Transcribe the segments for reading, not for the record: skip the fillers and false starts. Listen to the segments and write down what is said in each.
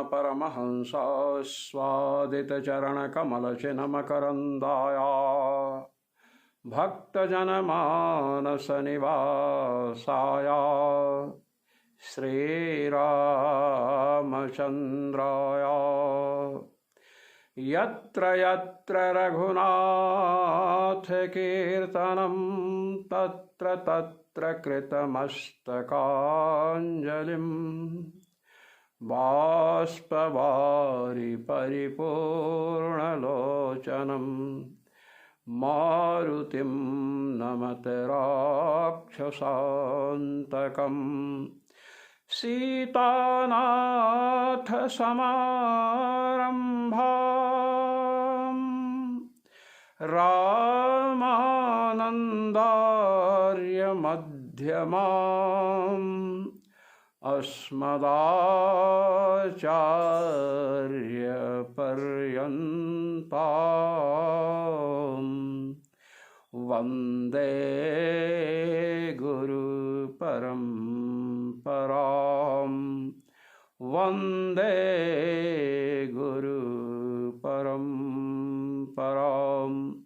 परमहंस स्वादितचरणकमलचिन्हमकरन्दाया भक्तजनमानसनिवासाया श्रीरामचन्द्राया यत्र यत्र रघुनाथकीर्तनं तत्र तत्र कृतमस्तकाञ्जलिं बाष्पवारि परिपूर्णलोचनं मारुतिं नमत राक्षसान्तकम् सीतानाथसमारम्भाम् रामानन्दार्यमध्यमाम् अस्मदाचार्यपर्यन्ताम् वन्दे गुरुपरम्पराम् वन्दे गुरुपरम्पराम्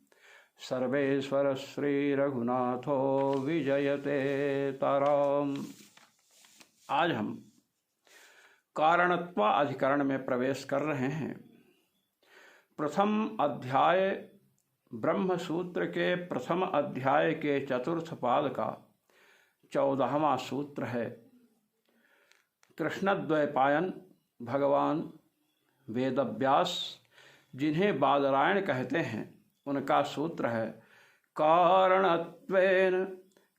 सर्वेश्वर श्रीरघुनाथो विजयते तराम्। आज हम कारणत्व अधिकरण में प्रवेश कर रहे हैं। प्रथम अध्याय ब्रह्म सूत्र के प्रथम अध्याय के चतुर्थ पाद का 14वां सूत्र है। कृष्णद्वैपायन भगवान वेदव्यास, जिन्हें बादरायण कहते हैं, उनका सूत्र है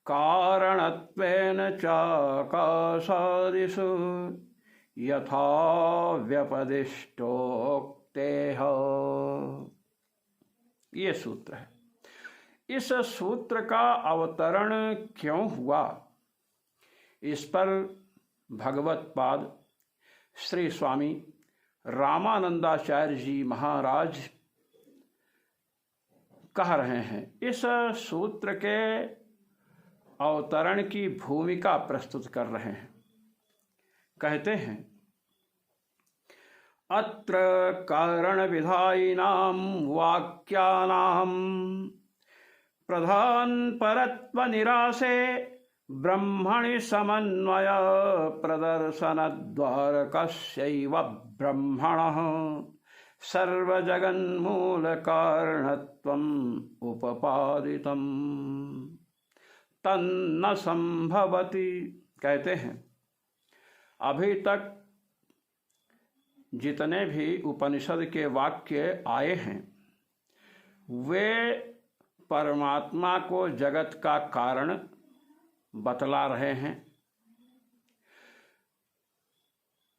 कारणत्वेन चाकाशादिषु यथा व्यपदिष्टोक्तेः। ये सूत्र है। इस सूत्र का अवतरण क्यों हुआ, इस पर भगवत पाद श्री स्वामी रामानंदाचार्य जी महाराज कह रहे हैं। इस सूत्र के अवतरण की भूमिका प्रस्तुत कर रहे हैं। कहते हैं, अत्र कारण विधायिनां वाक्यानां प्रधान परत्व निरासे ब्रह्मणि समन्वय प्रदर्शन द्वारकस्यैव ब्रह्मणः सर्वजगन्मूल कारणत्वम् उपपादितम् तन्न संभवति। कहते हैं, अभी तक जितने भी उपनिषद के वाक्य आए हैं, वे परमात्मा को जगत का कारण बतला रहे हैं।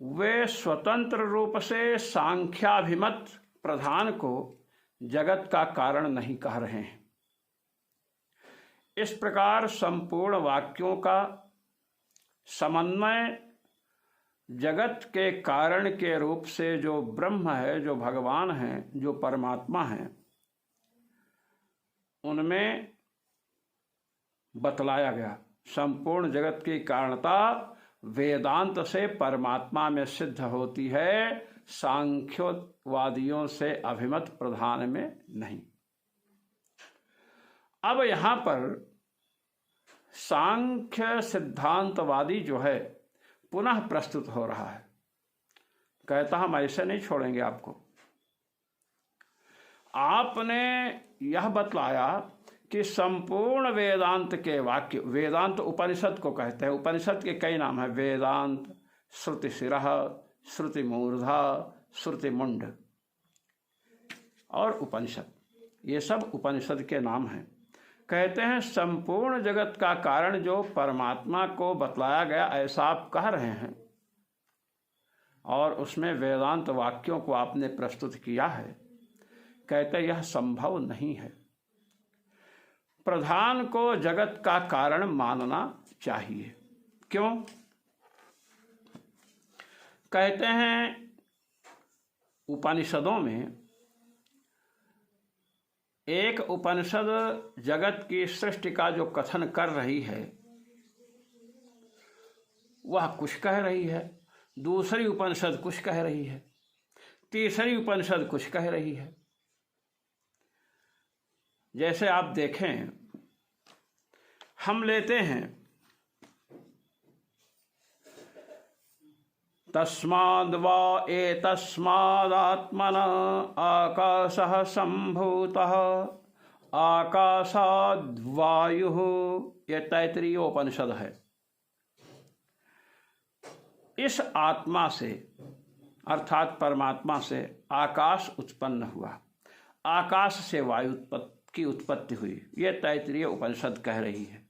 वे स्वतंत्र रूप से सांख्याभिमत प्रधान को जगत का कारण नहीं कह रहे हैं। इस प्रकार संपूर्ण वाक्यों का समन्वय जगत के कारण के रूप से जो ब्रह्म है, जो भगवान है, जो परमात्मा है, उनमें बतलाया गया। संपूर्ण जगत की कारणता वेदांत से परमात्मा में सिद्ध होती है, सांख्यवादियों से अभिमत प्रधान में नहीं। अब यहाँ पर सांख्य सिद्धांतवादी जो है पुनः प्रस्तुत हो रहा है। कहता हम ऐसे नहीं छोड़ेंगे आपको। आपने यह बतलाया कि संपूर्ण वेदांत के वाक्य, वेदांत उपनिषद को कहते हैं। उपनिषद के कई नाम हैं, वेदांत, श्रुति शिरः, श्रुति मूर्धा, श्रुति मुंड और उपनिषद, ये सब उपनिषद के नाम हैं। कहते हैं संपूर्ण जगत का कारण जो परमात्मा को बतलाया गया, ऐसा आप कह रहे हैं, और उसमें वेदांत वाक्यों को आपने प्रस्तुत किया है। कहते यह संभव नहीं है। प्रधान को जगत का कारण मानना चाहिए। क्यों? कहते हैं उपनिषदों में एक उपनिषद जगत की सृष्टि का जो कथन कर रही है, वह कुछ कह रही है, दूसरी उपनिषद कुछ कह रही है, तीसरी उपनिषद कुछ कह रही है। जैसे आप देखें, हम लेते हैं तस्माद् वा एतस्मादात्मना आकाशः सम्भूतः आकाशाद् वायुः, ये तैत्तिरीय उपनिषद है। इस आत्मा से अर्थात परमात्मा से आकाश उत्पन्न हुआ, आकाश से वायु की उत्पत्ति हुई, ये तैत्तिरीय उपनिषद कह रही है।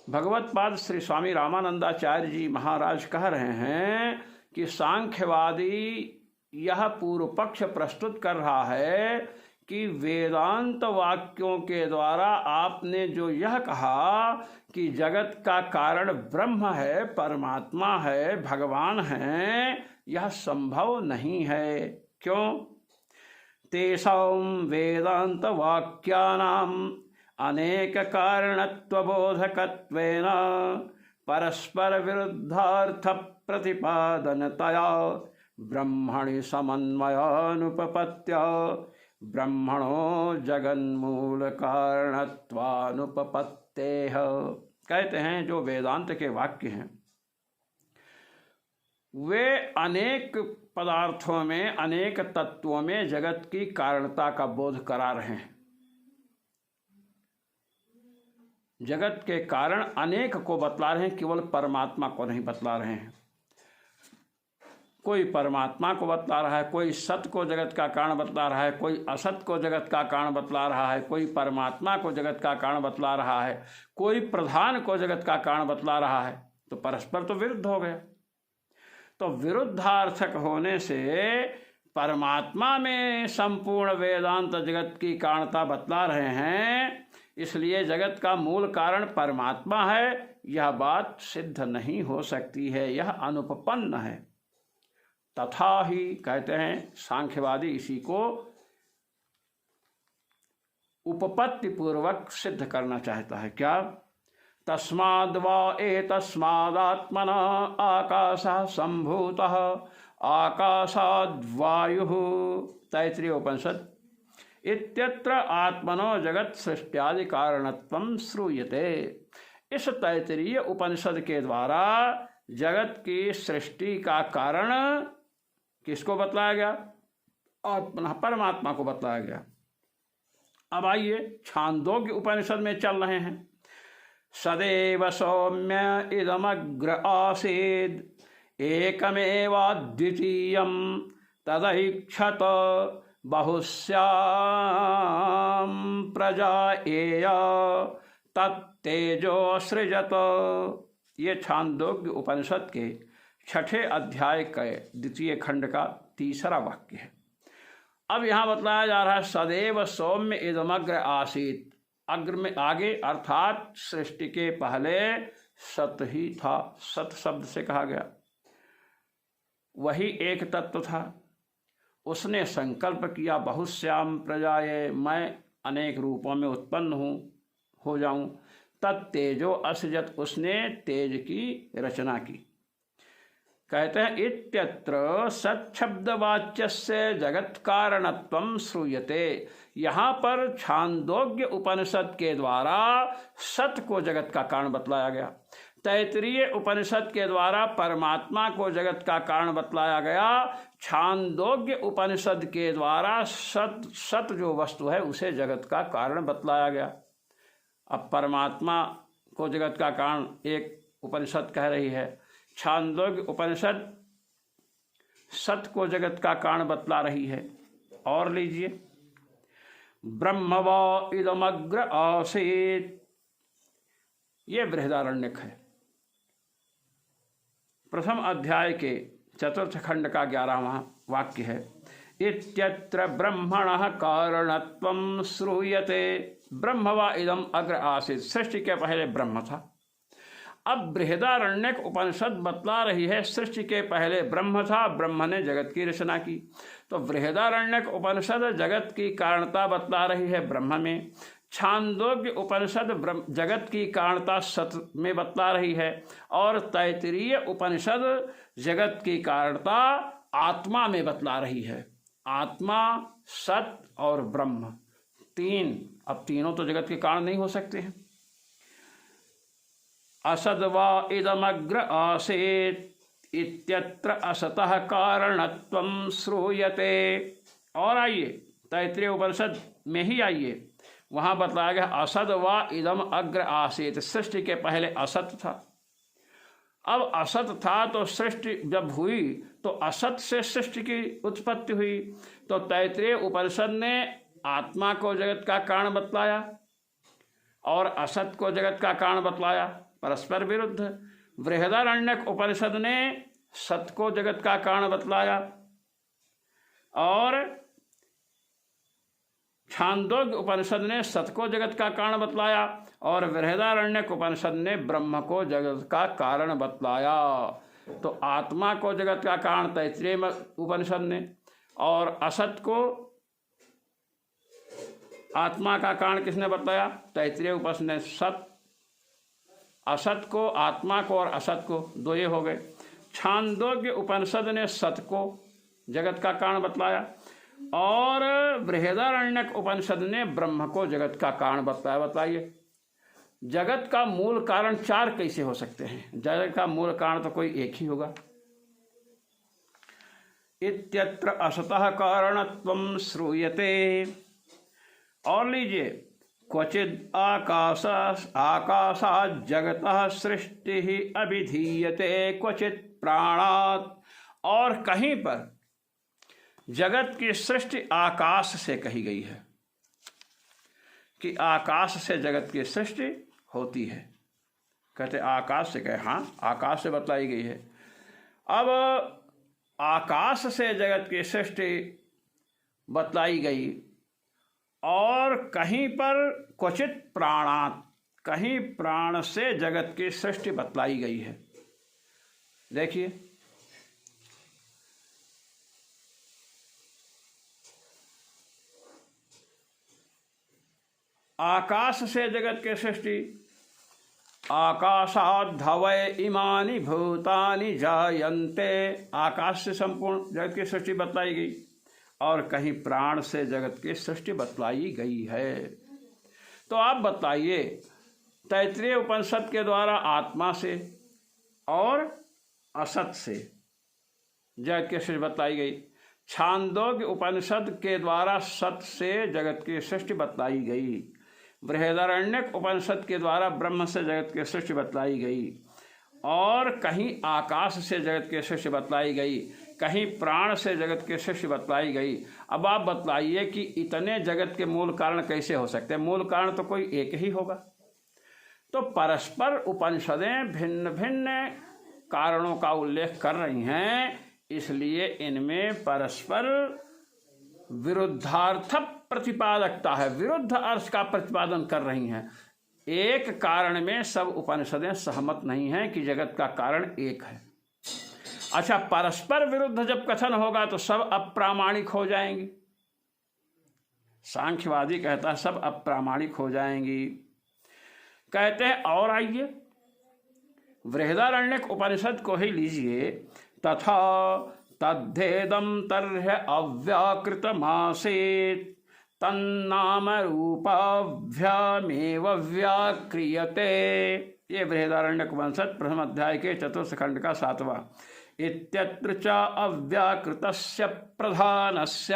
भगवत्पाद श्री स्वामी रामानंदाचार्य जी महाराज कह रहे हैं कि सांख्यवादी यह पूर्व पक्ष प्रस्तुत कर रहा है कि वेदांत वाक्यों के द्वारा आपने जो यह कहा कि जगत का कारण ब्रह्म है, परमात्मा है, भगवान है, यह संभव नहीं है। क्यों? तेषां वेदांत वाक्यानां अनेक कारणत्वबोधकत्वेन परस्पर विरुद्धार्थ प्रतिपादनतया ब्रह्मणि समन्वयानुपपत्त्या ब्रह्मणो जगन्मूल कारणत्वानुपपत्तेः। कहते हैं जो वेदांत के वाक्य हैं वे अनेक पदार्थों में, अनेक तत्वों में जगत की कारणता का बोध करा रहे हैं। जगत के कारण अनेक को बतला रहे हैं, केवल परमात्मा को नहीं बतला रहे हैं। कोई परमात्मा को बतला रहा है, कोई सत्य को जगत का कारण बतला रहा है, कोई असत को जगत का कारण बतला रहा है, कोई परमात्मा को जगत का कारण बतला रहा है, कोई प्रधान को जगत का कारण बतला रहा है। तो परस्पर तो विरुद्ध हो गया। तो विरुद्धार्थक होने से परमात्मा में संपूर्ण वेदांत जगत की कारणता बतला रहे हैं, इसलिए जगत का मूल कारण परमात्मा है, यह बात सिद्ध नहीं हो सकती है, यह अनुपपन्न है। तथा ही कहते हैं सांख्यवादी इसी को उपपत्ति पूर्वक सिद्ध करना चाहता है। क्या? तस्माद् वा एतस्मादात्मना आकाशः सम्भूतः आकाशाद् वायुः, तैत्तिरीय उपनिषद। इत्यत्र आत्मनो जगत सृष्ट्यादि कारणत्वं श्रूयते। इस तैत्तिरीय उपनिषद के द्वारा जगत की सृष्टि का कारण किसको बतलाया गया? आत्मा, परमात्मा को बतलाया गया। अब आइए छांदोग्य उपनिषद में चल रहे हैं। सदैव सौम्य इदमग्र आसीद एकमेवाद्वितीयं तदैक्षत बहुस्यां प्रजा एया तत्तेजो सृजत। ये छांदोग्य उपनिषद के 6ठे अध्याय के 2 खंड का 3रा वाक्य है। अब यहाँ बतलाया जा रहा है सदैव सौम्य इदमग्र आसीत। अग्र में आगे अर्थात सृष्टि के पहले सत ही था। सत शब्द से कहा गया, वही एक तत्व था। उसने संकल्प किया बहुश्याम प्रजाए, मैं अनेक रूपों में उत्पन्न हो जाऊं। तत्तेजो असृजत, उसने तेज की रचना की। कहते हैं इत्यत्र सच्छब्दवाच्यस्य जगत कारणत्वं श्रूयते। यहाँ पर छांदोग्य उपनिषद के द्वारा सत को जगत का कारण बतलाया गया। तैत्तिरीय उपनिषद के द्वारा परमात्मा को जगत का कारण बतलाया गया। छांदोग्य उपनिषद के द्वारा सत जो वस्तु है उसे जगत का कारण बतलाया गया। अब परमात्मा को जगत का कारण एक उपनिषद कह रही है, छांदोग्य उपनिषद सत को जगत का कारण बतला रही है। और लीजिए, ब्रह्म वा इदमग्र आसीत, ये बृहदारण्यक है। प्रथम अध्याय के 4th खंड का 11वां वाक्य है। इत्यत्र ब्रह्मणः कारणत्वं श्रूयते। ब्रह्म वा इदम अग्र आसीत, सृष्टि के पहले ब्रह्म था। अब बृहदारण्यक उपनिषद बतला रही है सृष्टि के पहले ब्रह्म था, ब्रह्म ने जगत की रचना की। तो बृहदारण्यक उपनिषद जगत की कारणता बतला रही है ब्रह्म में। छांदोग्य उपनिषद जगत की कारणता सत में बतला रही है और तैत्तिरीय उपनिषद जगत की कारणता आत्मा में बतला रही है। आत्मा, सत और ब्रह्म, तीन। अब तीनों तो जगत के कारण नहीं हो सकते हैं। असद्वा इदमग्र आसेत् इत्यत्र असतः कारणत्वं श्रूयते। और आइए तैत्तिरीय उपनिषद में ही आइए, वहां बतलाया गया असद व इदम अग्र आसीत। सृष्टि के पहले असत था। अब असत था तो सृष्टि जब हुई तो असत से सृष्टि की उत्पत्ति हुई। तो तैत्तिरीय उपनिषद ने आत्मा को जगत का कारण बतलाया और असत को जगत का कारण बतलाया, परस्पर विरुद्ध। बृहदारण्यक उपनिषद ने सत को जगत का कारण बतलाया और छांदोग्य उपनिषद ने सत को जगत का कारण बतलाया और बृहदारण्यक उपनिषद ने ब्रह्म को जगत का कारण बतलाया। तो आत्मा को जगत का कारण तैत्तिरीय उपनिषद ने और असत को आत्मा का कारण किसने बतलाया? तैत्तिरीय उपनिषद ने। सत, असत को, आत्मा को और असत को, दो ये हो गए। छांदोग्य उपनिषद ने सत को जगत का कारण बतलाया और बृहदारण्यक उपनिषद ने ब्रह्म को जगत का कारण बतलाया। बताइए जगत का मूल कारण चार कैसे हो सकते हैं? जगत का मूल कारण तो कोई एक ही होगा। इत्यत्र असतः कारणत्वं श्रूयते। और लीजिए, क्वचिद आकाशात् जगतः सृष्टि अभिधीयते क्वचित प्राणात्। और कहीं पर जगत की सृष्टि आकाश से कही गई है कि आकाश से जगत की सृष्टि होती है। कहते आकाश से, कहे हाँ आकाश से बतलाई गई है। अब आकाश से जगत की सृष्टि बतलाई गई और कहीं पर क्वचित प्राणात्, कहीं प्राण से जगत की सृष्टि बतलाई गई है। देखिए आकाश से जगत के सृष्टि, आकाशात् धवय इमानि भूतानि जायन्ते। आकाश से संपूर्ण जगत की सृष्टि बतलाई गई और कहीं प्राण से जगत की सृष्टि बतलाई गई है। तो आप बताइए तैत्तिरीय उपनिषद के द्वारा आत्मा से और असत से जगत की सृष्टि बतलाई गई। छांदोग्य उपनिषद के द्वारा सत से जगत की सृष्टि बतलाई गई। बृहदारण्यक उपनिषद के द्वारा ब्रह्म से जगत की सृष्टि बतलाई गई और कहीं आकाश से जगत की सृष्टि बतलाई गई, कहीं प्राण से जगत की सृष्टि बतलाई गई। अब आप बतलाइए कि इतने जगत के मूल कारण कैसे हो सकते हैं? मूल कारण तो कोई एक ही होगा। तो परस्पर उपनिषदें भिन्न भिन्न कारणों का उल्लेख कर रही हैं, इसलिए इनमें परस्पर विरुद्धार्थ प्रतिपादकता है, विरुद्ध अर्थ का प्रतिपादन कर रही हैं। एक कारण में सब उपनिषदें सहमत नहीं हैं कि जगत का कारण एक है। अच्छा, परस्पर विरुद्ध जब कथन होगा तो सब अप्रामाणिक हो जाएंगी। सांख्यवादी कहता है सब अप्रामाणिक हो जाएंगी। कहते हैं और आइए बृहदारण्यक उपनिषद को ही लीजिए। तथा तद्धेदं तर्ह्य अव्याकृतमासीत् तन्नाम रूपाभ्यामेव व्याक्रियते। ये बृहदारण्यक उपनिषद प्रथम अध्याय के चतुर्थ खंड का 7वां। इत्यत्र च अव्याकृतस्य प्रधानस्य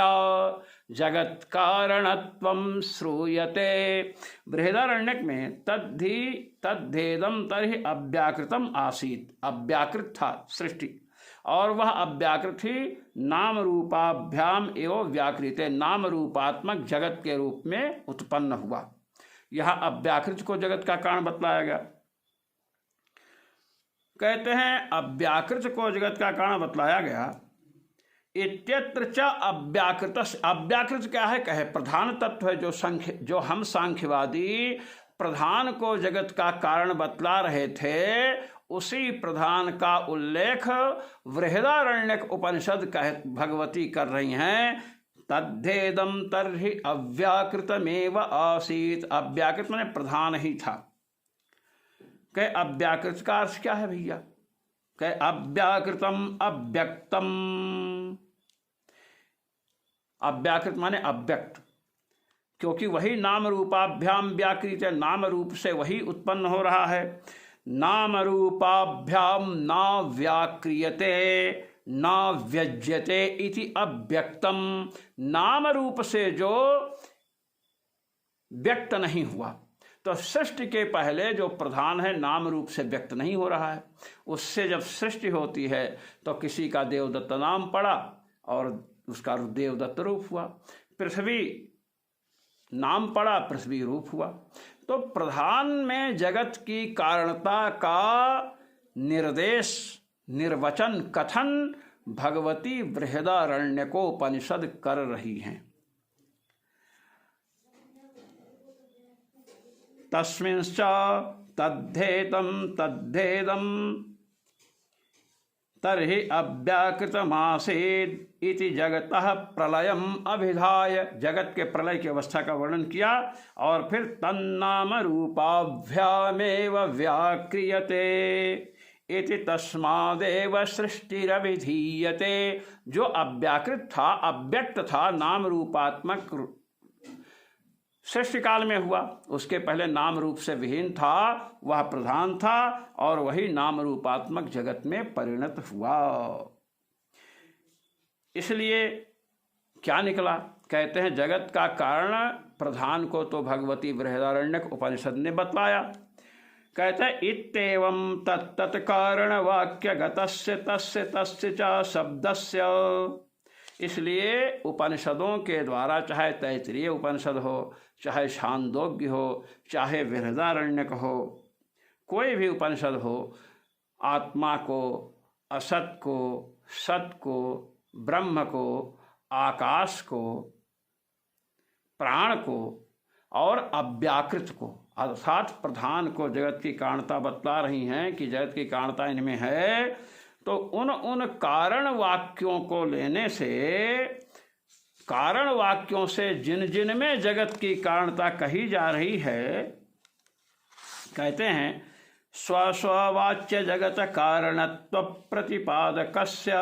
जगत कारणत्वं श्रूयते। बृहदारण्यक में तद्धेदं तर्हि अव्याकृतम आसीत्, अव्याकृत था सृष्टि और वह अव्याकृत ही नाम रूपाभ्याम एवं व्याकृत, नाम रूपात्मक जगत के रूप में उत्पन्न हुआ। यह अव्याकृत को जगत का कारण बतलाया गया। कहते हैं अव्याकृत को जगत का कारण बतलाया गया। इत्यत्र च अव्याकृत, अव्याकृत क्या है? कहे प्रधान तत्व है जो हम सांख्यवादी प्रधान को जगत का कारण बतला रहे थे, उसी प्रधान का उल्लेख बृहदारण्यक उपनिषद भगवती कर रही हैं। तद्धेदम तर्हि अव्याकृतमेव आसीत। अव्याकृत माने प्रधान ही था। कहे अव्याकृत का अर्थ क्या है भैया? कहे अव्याकृतम अव्यक्तम। अव्याकृत माने अव्यक्त, क्योंकि वही नाम रूपाभ्याम व्याकृत है, नाम रूप से वही उत्पन्न हो रहा है। नाम रूपाभ्याम ना व्याक्रियते ना व्यज्यते इति अव्यक्तम। नाम रूप से जो व्यक्त नहीं हुआ, तो सृष्टि के पहले जो प्रधान है नाम रूप से व्यक्त नहीं हो रहा है। उससे जब सृष्टि होती है तो किसी का देवदत्त नाम पड़ा और उसका देवदत्त रूप हुआ। पृथ्वी नाम पड़ा, पृथ्वी रूप हुआ। तो प्रधान में जगत की कारणता का निर्देश, निर्वचन, कथन भगवती बृहदारण्यकोपनिषद कर रही हैं। तस्मिंश्च तद्धेतम तद्धेदम तर्हि अव्याकृतमासीत् इति जगतः प्रलयम अभिधाय। जगत के प्रलय की अवस्था का वर्णन किया और फिर तन्नाम रूपाभ्यामेव व्याक्रियते इति तस्मादेव सृष्टिरभिधीयते। जो अव्याकृत था, अव्यक्त था, नाम रूपात्मक सृष्टि काल में हुआ, उसके पहले नाम रूप से विहीन था, वह प्रधान था और वही नाम रूपात्मक जगत में परिणत हुआ। इसलिए क्या निकला? कहते हैं जगत का कारण प्रधान को तो भगवती बृहदारण्यक उपनिषद ने बतलाया। कहते हैं इत्येवं तत्तत् कारण वाक्य गतस्य तस्य तस्य च शब्दस्य। इसलिए उपनिषदों के द्वारा, चाहे तैत्तिरीय उपनिषद हो, चाहे छांदोग्य हो, चाहे बृहदारण्यक हो, कोई भी उपनिषद हो, आत्मा को, असत को, सत को, ब्रह्म को, आकाश को, प्राण को और अव्याकृत को अर्थात प्रधान को जगत की कारणता बतला रही हैं कि जगत की कारणता इनमें है। तो उन कारण वाक्यों को लेने से, कारण वाक्यों से जिन जिन में जगत की कारणता कही जा रही है, कहते हैं स्वस्ववाच्य जगत कारणत्व प्रतिपादकस्य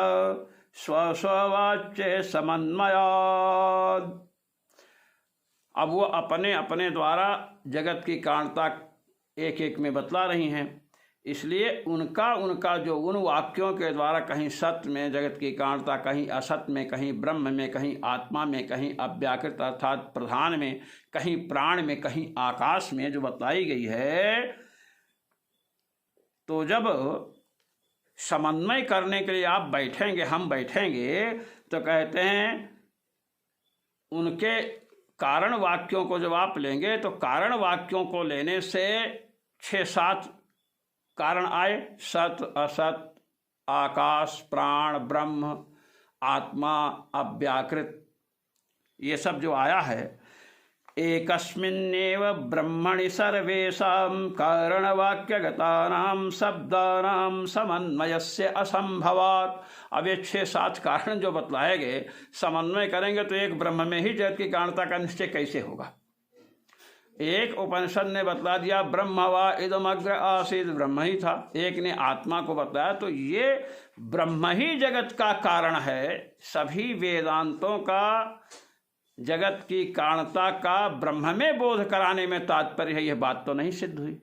स्वस्ववाच्य समन्वयात्। अब वो अपने अपने द्वारा जगत की कारणता एक एक में बतला रही हैं। इसलिए उनका जो उन वाक्यों के द्वारा कहीं सत्य में जगत की कारणता, कहीं असत में, कहीं ब्रह्म में, कहीं आत्मा में, कहीं अव्याकृत अर्थात प्रधान में, कहीं प्राण में, कहीं आकाश में जो बतलाई गई है, तो जब समन्वय करने के लिए आप बैठेंगे, हम बैठेंगे, तो कहते हैं उनके कारण वाक्यों को जब आप लेंगे तो कारण वाक्यों को लेने से 6-7 कारण आए। सत, असत, आकाश, प्राण, ब्रह्म, आत्मा, अव्याकृत, ये सब जो आया है, एकस्मिन्नेव ब्रह्मणि सर्वेषां कारणवाक्यगतानां शब्दानां समन्वयस्य असंभवात्। अब ये 6-7 कारण जो बतलाए गए, समन्वय करेंगे तो एक ब्रह्म में ही जगत की कारणता का निश्चय कैसे होगा? एक उपनिषद ने बतला दिया ब्रह्म वा इदमग्र आसीत्, ब्रह्म ही था। एक ने आत्मा को बताया, तो ये ब्रह्म ही जगत का कारण है। सभी वेदांतों का जगत की कारणता का ब्रह्म में बोध कराने में तात्पर्य है, यह बात तो नहीं सिद्ध हुई।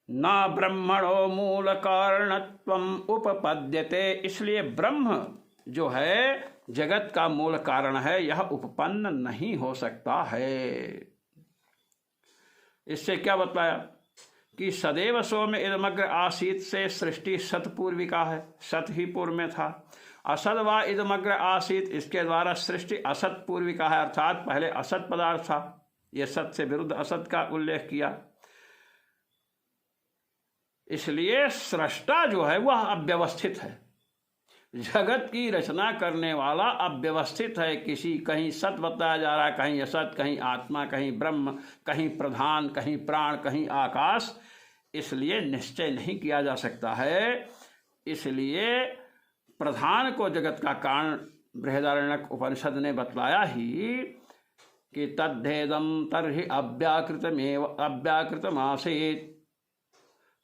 ना ब्रह्मणो मूल कारणत्वम उपपद्यते। इसलिए ब्रह्म जो है जगत का मूल कारण है, यह उपपन्न नहीं हो सकता है। इससे क्या बताया कि सदैव सौम्य इदमग्र आसीत से सृष्टि सतपूर्विका है, सत ही पूर्व में था। असत व इदमग्र आसीत, इसके द्वारा सृष्टि असत पूर्विका है, अर्थात पहले असत पदार्थ था। यह सत से विरुद्ध असत का उल्लेख किया। इसलिए सृष्टा जो है वह अव्यवस्थित है। जगत की रचना करने वाला अव्यवस्थित है। कहीं सत बताया जा रहा है, कहीं असत, कहीं आत्मा, कहीं ब्रह्म, कहीं प्रधान, कहीं प्राण, कहीं आकाश। इसलिए निश्चय नहीं किया जा सकता है। इसलिए प्रधान को जगत का कारण बृहदारण्यक उपनिषद ने बतलाया ही कि तद्धेदम तर्हि अव्याकृतमासीत्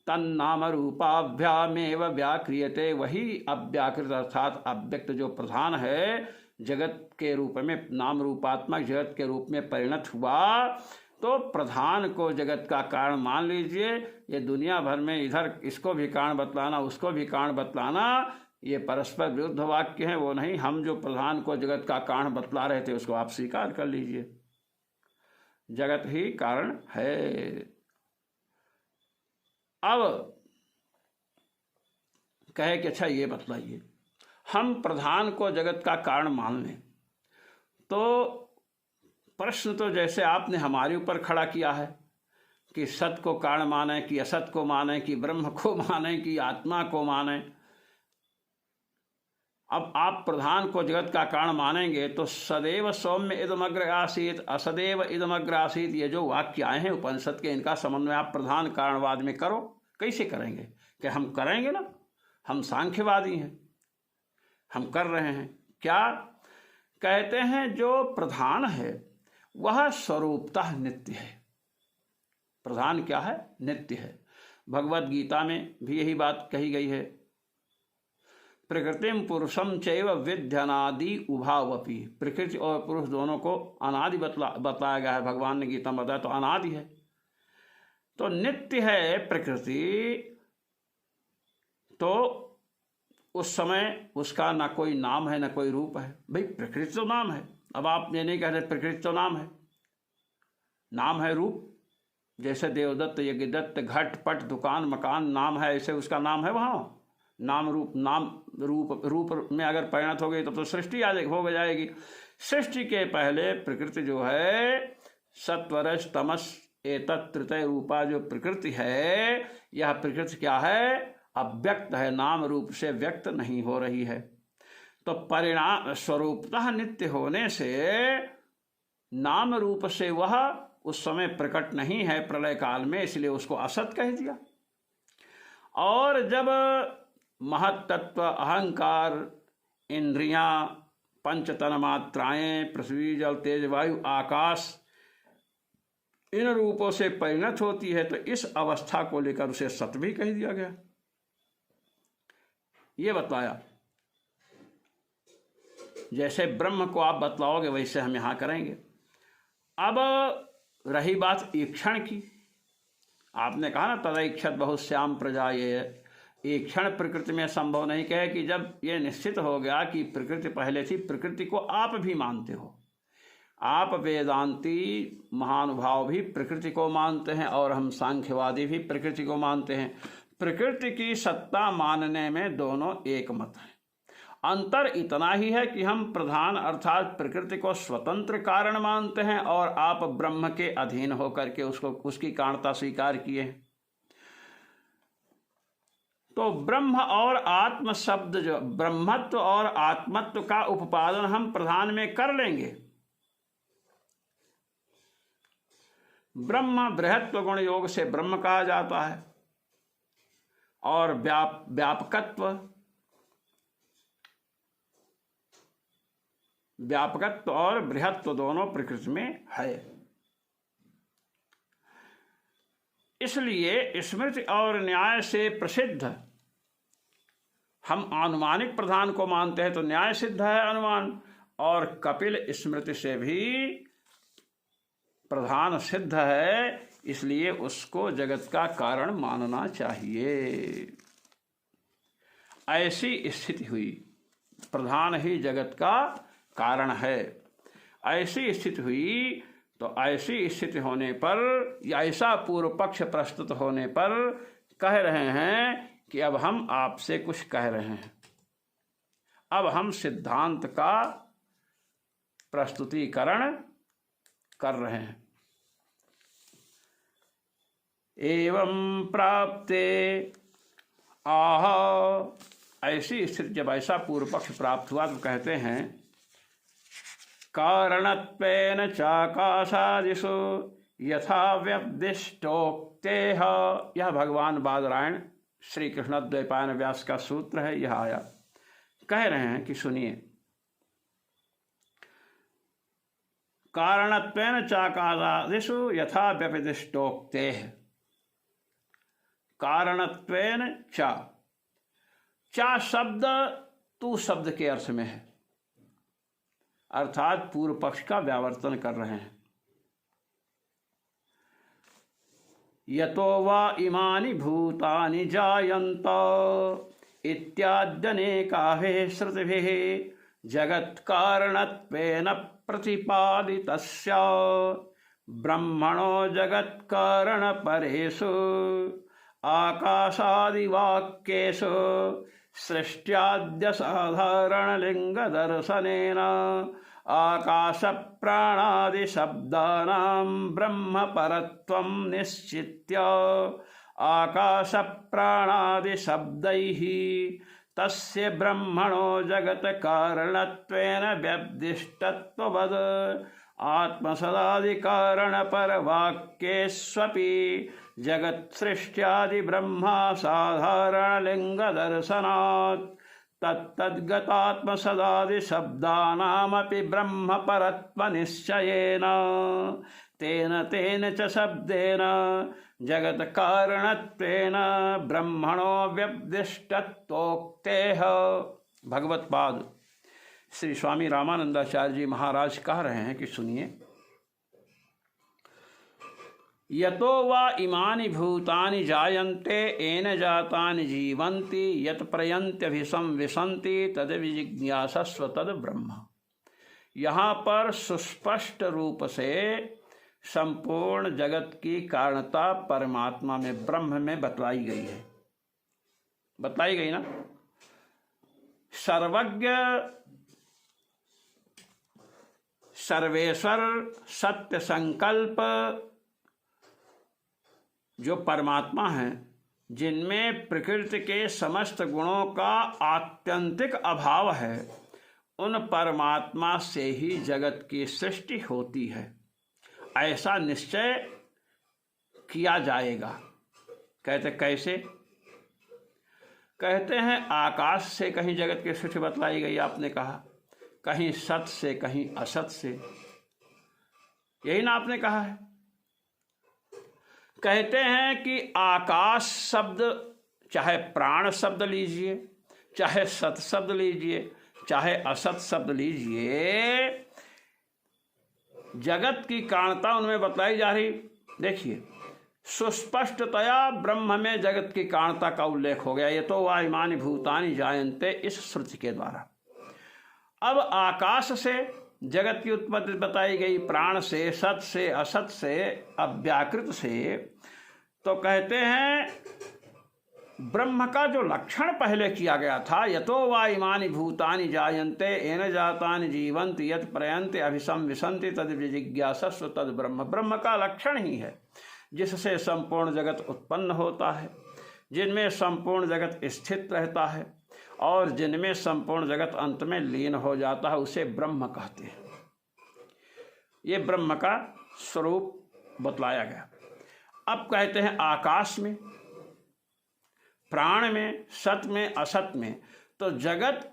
तन्नाम रूपाभ्यामेव व्याक्रियते। वही अव्याकृत अर्थात अव्यक्त जो प्रधान है जगत के रूप में, नाम रूपात्मक जगत के रूप में परिणत हुआ, तो प्रधान को जगत का कारण मान लीजिए। ये दुनिया भर में इधर इसको भी कारण बतलाना, उसको भी कारण बतलाना, ये परस्पर विरुद्ध वाक्य हैं, वो नहीं। हम जो प्रधान को जगत का कारण बतला रहे थे उसको आप स्वीकार कर लीजिए, जगत ही कारण है। अब कहे कि अच्छा ये बतलाइए, हम प्रधान को जगत का कारण मान लें, तो प्रश्न तो जैसे आपने हमारे ऊपर खड़ा किया है कि सत को कारण माने कि असत को माने कि ब्रह्म को माने कि आत्मा को माने। अब आप प्रधान को जगत का कारण मानेंगे तो सदैव सौम्य इदमग्र आसीत असदैव इदमग्र आसीत, ये जो वाक्य आए हैं उपनिषद के, इनका समन्वय आप प्रधान कारणवाद में करो। कैसे करेंगे? कि हम करेंगे ना, हम सांख्यवादी हैं, हम कर रहे हैं। क्या कहते हैं? जो प्रधान है वह स्वरूपतः नित्य है। प्रधान क्या है? नित्य है। भगवत गीता में भी यही बात कही गई है, प्रकृतिम पुरुषम चैव विध्यनादि उभावपि। प्रकृति और पुरुष दोनों को अनादि बताया गया है, भगवान ने गीता में बताया, तो अनादि है, तो नित्य है प्रकृति। तो उस समय उसका ना कोई नाम है ना कोई रूप है। भाई प्रकृति तो नाम है। अब आप ये नहीं कह रहे प्रकृति तो नाम है, नाम है रूप। जैसे देवदत्त यज्ञदत्त घट पट दुकान मकान नाम है, ऐसे उसका नाम है वहाँ। नाम रूप, नाम रूप में अगर परिणत हो गई तो सृष्टि हो जाएगी। सृष्टि के पहले प्रकृति जो है सत्वरज तमस एतत् तृतीय रूपा जो प्रकृति है, यह प्रकृति क्या है? अव्यक्त है, नाम रूप से व्यक्त नहीं हो रही है। तो परिणाम स्वरूपतः नित्य होने से नाम रूप से वह उस समय प्रकट नहीं है प्रलय काल में, इसलिए उसको असत कह दिया। और जब महत्तत्व अहंकार इंद्रियां पंच तन्मात्राएं पृथ्वी जल तेज वायु आकाश इन रूपों से परिणत होती है, तो इस अवस्था को लेकर उसे सत भी कह दिया गया। ये बताया। जैसे ब्रह्म को आप बतलाओगे वैसे हम यहाँ करेंगे। अब रही बात ईक्षण की, आपने कहा ना तदैक्षत बहुश्याम प्रजा, ये ईक्षण प्रकृति में संभव नहीं। कहे कि जब ये निश्चित हो गया कि प्रकृति पहले थी, प्रकृति को आप भी मानते हो, आप वेदांती महानुभाव भी प्रकृति को मानते हैं और हम सांख्यवादी भी प्रकृति को मानते हैं। प्रकृति की सत्ता मानने में दोनों एक मत है। अंतर इतना ही है कि हम प्रधान अर्थात प्रकृति को स्वतंत्र कारण मानते हैं और आप ब्रह्म के अधीन होकर के उसकी कारणता स्वीकार किए हैं। तो ब्रह्म और आत्म शब्द, जो ब्रह्मत्व और आत्मत्व का उपादन हम प्रधान में कर लेंगे। ब्रह्म बृहत्व गुण योग से ब्रह्म कहा जाता है और व्यापकत्व और बृहत्व दोनों प्रकृति में है। इसलिए स्मृति और न्याय से प्रसिद्ध हम अनुमानिक प्रधान को मानते हैं, तो न्याय सिद्ध है अनुमान, और कपिल स्मृति से भी प्रधान सिद्ध है, इसलिए उसको जगत का कारण मानना चाहिए। ऐसी स्थिति हुई, प्रधान ही जगत का कारण है। ऐसी स्थिति हुई, तो ऐसी स्थिति होने पर या ऐसा पूर्व पक्ष प्रस्तुत होने पर कह रहे हैं कि अब हम आपसे कुछ कह रहे हैं, अब हम सिद्धांत का प्रस्तुतिकरण कर रहे हैं। एवं प्राप्ते आह, ऐसी स्थिति जब ऐसा पूर्व पक्ष प्राप्त हुआ तो कहते हैं कारणत्वेन चाकाशादिषु यथा व्यपदिष्टोक्तेह। यह भगवान बादरायण श्री कृष्ण द्वैपायन व्यास का सूत्र है। यह आया कह रहे हैं कि सुनिए, कारणत्वेन चाकारादिषु यथा व्यपदिष्टोक्ते है। कारणत्वेन चा शब्द तू शब्द के अर्थ में है, अर्थात पूर्व पक्ष का व्यावर्तन कर रहे हैं। यतो वा इमानि भूतानि जायन्त इत्याद्यनेकाभिः श्रुतिभिः जगत्कारणत्वेन प्रतिपादितस्य ब्रह्मणो जगत्कारणपरेषु आकाशादिवाक्येषु सृष्ट्याद्य साधारणलिङ्गदर्शनेन आकाशप्राणादिशब्दानां ब्रह्मपरत्वं निश्चित्य आकाशप्राणादिशब्दैः तस्य ब्रह्मणो जगत्कारणत्वेन व्यपदिष्टत्ववद् आत्मसदादिकारणपरवाक्येष्वपि जगत्सृष्ट्यादि ब्रह्मा साधारणलिङ्गदर्शनात् तत्तद्गतात्मसदादिशब्दानामपि ब्रह्मपरत्वनिश्चयेन तेन च शब्देन जगत्कारणत्वेन ब्रह्मणो व्यपदिष्टत्वोक्तेः। भगवत्पाद श्री स्वामी रामानंदाचार्य जी महाराज कह रहे हैं कि सुनिए, यतो वा इमानि भूतानि जायन्ते येन जातानि जीवन्ति यत् प्रयन्त्यभिसंविशन्ति तद विजिज्ञासस्व तद ब्रह्म। यहाँ पर सुस्पष्ट रूप से संपूर्ण जगत की कारणता परमात्मा में, ब्रह्म में बतलाई गई है। बतलाई गई ना। सर्वज्ञ सर्वेश्वर सत्य संकल्प जो परमात्मा है, जिनमें प्रकृति के समस्त गुणों का आत्यंतिक अभाव है, उन परमात्मा से ही जगत की सृष्टि होती है, ऐसा निश्चय किया जाएगा। कहते कैसे? कहते हैं आकाश से कहीं जगत की सृष्टि बतलाई गई, आपने कहा, कहीं सत से कहीं असत से, यही ना आपने कहा है। कहते हैं कि आकाश शब्द, चाहे प्राण शब्द लीजिए, चाहे सत शब्द लीजिए, चाहे असत शब्द लीजिए, जगत की कारणता उनमें बतलाई जा रही। देखिए, सुस्पष्टतया ब्रह्म में जगत की कारणता का उल्लेख हो गया। ये तो वा इमानि भूतानि जायन्ते, इस श्रुति के द्वारा। अब आकाश से जगत की उत्पत्ति बताई गई, प्राण से, सत से, असत से, अव्याकृत से। तो कहते हैं ब्रह्म का जो लक्षण पहले किया गया था, यतो वा इमानि भूतानि जायन्ते येन जातानि जीवन्ति यत् प्रयन्ति अभिसंविशन्ति तद् विजिज्ञासस्व तद् ब्रह्म। ब्रह्म का लक्षण ही है जिससे संपूर्ण जगत उत्पन्न होता है, जिनमें संपूर्ण जगत स्थित रहता है और जिनमें संपूर्ण जगत अंत में लीन हो जाता है, उसे ब्रह्म कहते हैं। ये ब्रह्म का स्वरूप बतलाया गया। अब कहते हैं आकाश में, प्राण में, सत में, असत में। तो जगत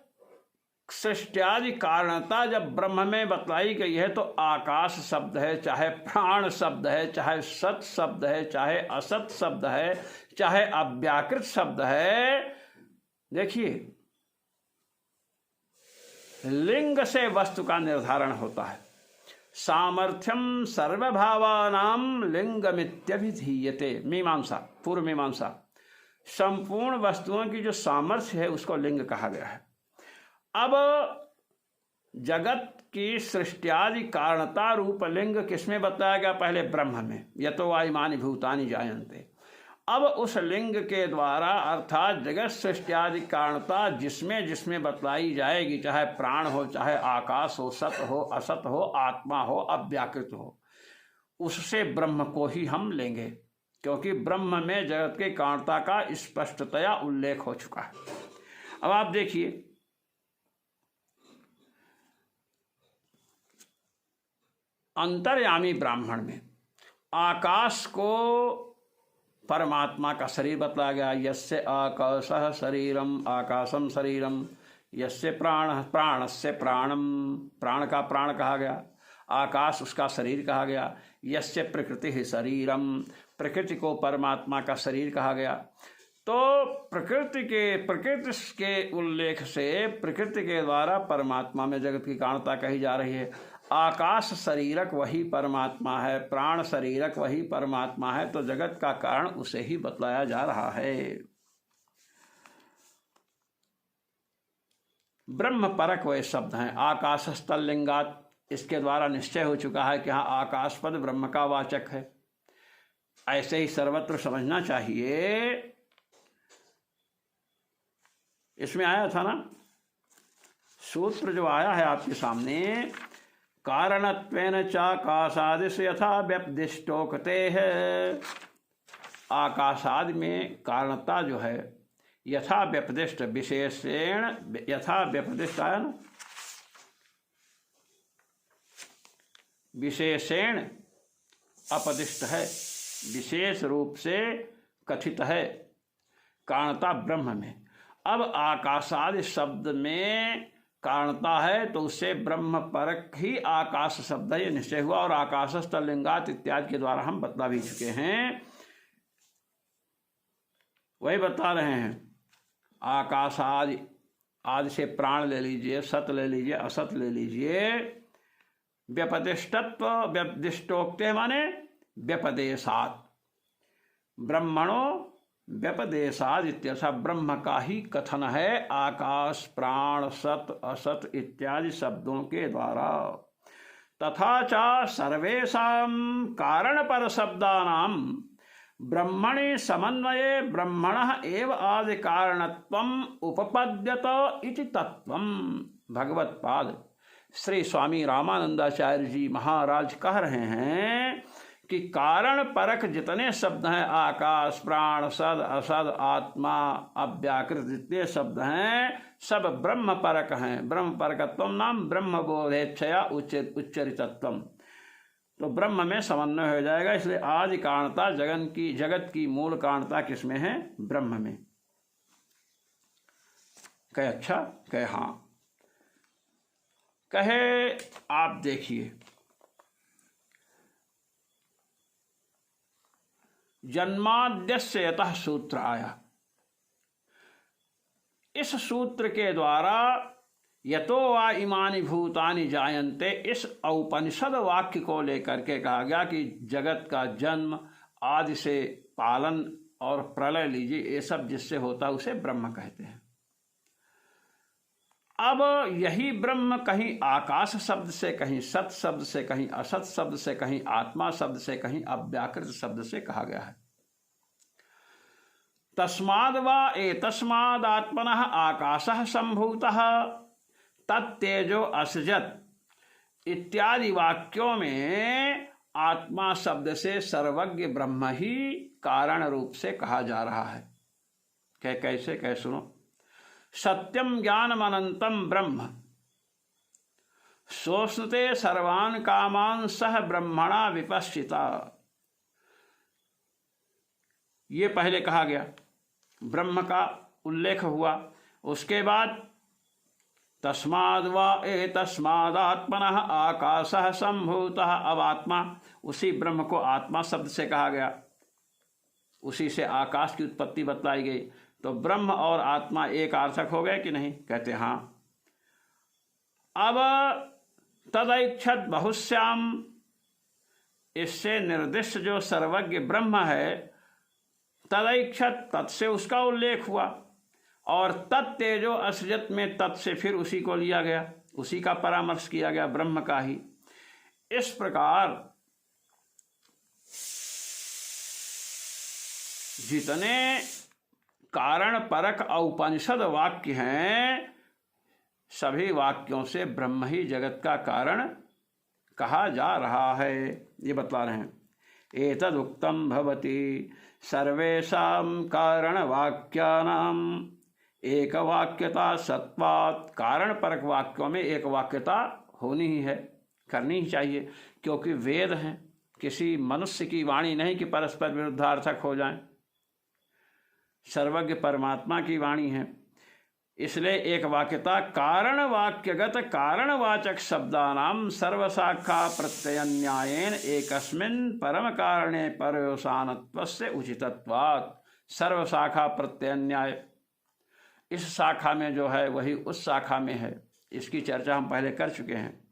सृष्टि कारणता जब ब्रह्म में बतलाई गई है, तो आकाश शब्द है, चाहे प्राण शब्द है, चाहे सत शब्द है, चाहे असत शब्द है, चाहे अव्याकृत शब्द है। देखिए, लिंग से वस्तु का निर्धारण होता है। सामर्थ्यम सर्वभावानां लिंगमित्यभिधीयते। मीमांसा, पूर्व मीमांसा, संपूर्ण वस्तुओं की जो सामर्थ्य है उसको लिंग कहा गया है। अब जगत की सृष्टि कारणता रूप लिंग किसमें बताया गया? पहले ब्रह्म में, यतो वा इमानि भूतानि जायन्ते। अब उस लिंग के द्वारा अर्थात जगत सृष्टि कारणता जिसमें जिसमें बतलाई जाएगी, चाहे प्राण हो, चाहे आकाश हो, सत हो, असत हो, आत्मा हो, अव्याकृत हो, उससे ब्रह्म को ही हम लेंगे, क्योंकि ब्रह्म में जगत के कारणता का स्पष्टतया उल्लेख हो चुका है। अब आप देखिए, अंतर्यामी ब्राह्मण में आकाश को परमात्मा का शरीर बतलाया गया। यस्य आकाशः शरीरम आकाशम शरीरम यस्य प्राण, प्राणस्य प्राणम, प्राण का प्राण कहा गया। आकाश उसका शरीर कहा गया। यस्य प्रकृति ही शरीरम, प्रकृति को परमात्मा का शरीर कहा गया। तो प्रकृति के उल्लेख से प्रकृति के द्वारा परमात्मा में जगत की कारणता कही जा रही है। आकाश शरीरक वही परमात्मा है, प्राण शरीरक वही परमात्मा है, तो जगत का कारण उसे ही बतलाया जा रहा है। ब्रह्म परक वे शब्द हैं। आकाश स्थल लिंगात, इसके द्वारा निश्चय हो चुका है कि हाँ आकाश पद ब्रह्म का वाचक है। ऐसे ही सर्वत्र समझना चाहिए। इसमें आया था ना सूत्र जो आया है आपके सामने, कारणत्वेन चाकाशादिश यथा व्यपदिष्टोक्ते है। आकाशादि में कारणता जो है यथा व्यपदिष्ट विशेषेण, यथा व्यपदिष्ट आया ना, विशेषेण अपदिष्ट है, विशेष रूप से कथित है कारणता ब्रह्म में। अब आकाशादि शब्द में कारणता है तो उससे ब्रह्म परक ही आकाश शब्द ये निश्चय हुआ। और आकाशस्थ लिंगात इत्यादि के द्वारा हम बता भी चुके हैं, वही बता रहे हैं। आकाश आदि से प्राण ले लीजिए, सत ले लीजिए, असत ले लीजिए। व्यपदिष्टत्व, व्यपदिष्टोक्ते माने व्यपदेशात, ब्रह्मणो व्यपदेशाद इत्यर्थ, ब्रह्म का ही कथन है आकाश, प्राण, सत, असत इत्यादि शब्दों के द्वारा। तथा च सर्वेषां कारण पर शब्दानां ब्रह्मणि समन्वये ब्रह्मणः एव आदि कारणत्वम् उपपद्यत इति तत्वम्। भगवत्पाद श्री स्वामी रामानंदाचार्य जी महाराज कह रहे हैं कि कारण परक जितने शब्द हैं, आकाश, प्राण, सद, असद, आत्मा, अव्याकृत जितने शब्द हैं, सब ब्रह्म परक हैं। ब्रह्म परकत्वम नाम ब्रह्म बोधेच्छया उच्चरितत्वम, तो ब्रह्म में समन्वय हो जाएगा। इसलिए आदि कारणता जगत की मूल कारणता किसमें है? ब्रह्म में। कहे अच्छा, कहे हाँ। कहे आप देखिए, जन्माद्यस्य यतः सूत्र आया। इस सूत्र के द्वारा यतो वा इमानि भूतानि जायन्ते, इस औपनिषद वाक्य को लेकर के कहा गया कि जगत का जन्म, आदि से पालन और प्रलय लीजिए, ये सब जिससे होता है उसे ब्रह्म कहते हैं। अब यही ब्रह्म कहीं आकाश शब्द से, कहीं सत शब्द से, कहीं असत शब्द से, कहीं आत्मा शब्द से, कहीं अव्याकृत शब्द से कहा गया है। तस्माद् वा एतस्माद् आत्मनः आकाशः सम्भूतः तत्तेजो असजत इत्यादि वाक्यों में आत्मा शब्द से सर्वज्ञ ब्रह्म ही कारण रूप से कहा जा रहा है। कैसे? कह सुनो। सत्यम ज्ञानम अनंतम ब्रह्म सोष्णुते सर्वान् कामान् सह ब्रह्मणा विपश्चिता। ये पहले कहा गया, ब्रह्म का उल्लेख हुआ। उसके बाद तस्माद् वा एतस्मादात्मनः आकाशः सम्भूतः, अब आत्मा, उसी ब्रह्म को आत्मा शब्द से कहा गया, उसी से आकाश की उत्पत्ति बतलाई गई। तो ब्रह्म और आत्मा एक अर्थक हो गए कि नहीं? कहते हाँ। अब तदैक्षत बहुश्याम, इससे निर्दिष्ट जो सर्वज्ञ ब्रह्म है, तदैक्षत तत् से उसका उल्लेख हुआ, और तत्तेजो असजत में तत् से फिर उसी को लिया गया, उसी का परामर्श किया गया, ब्रह्म का ही। इस प्रकार जितने कारण परक औपनिषद वाक्य हैं, सभी वाक्यों से ब्रह्म ही जगत का कारण कहा जा रहा है, ये बतला रहे हैं। एतद उक्तम भवति सर्वेषां कारण वाक्यानाम एक वाक्यता सत्वात्। कारण परक वाक्यों में एक वाक्यता होनी ही है, करनी ही चाहिए, क्योंकि वेद हैं, किसी मनुष्य की वाणी नहीं कि परस्पर विरुद्धार्थक हो जाएं। सर्वज्ञ परमात्मा की वाणी है। इसलिए एक वाक्यता कारण वाक्यगत कारणवाचक शब्दानां सर्वशाखा प्रत्ययन्यायेन एकस्मिन् परम कारणे पर्यवसानत्वस्य उचितत्वात्। सर्वशाखा प्रत्ययन्याय, इस शाखा में जो है वही उस शाखा में है, इसकी चर्चा हम पहले कर चुके हैं।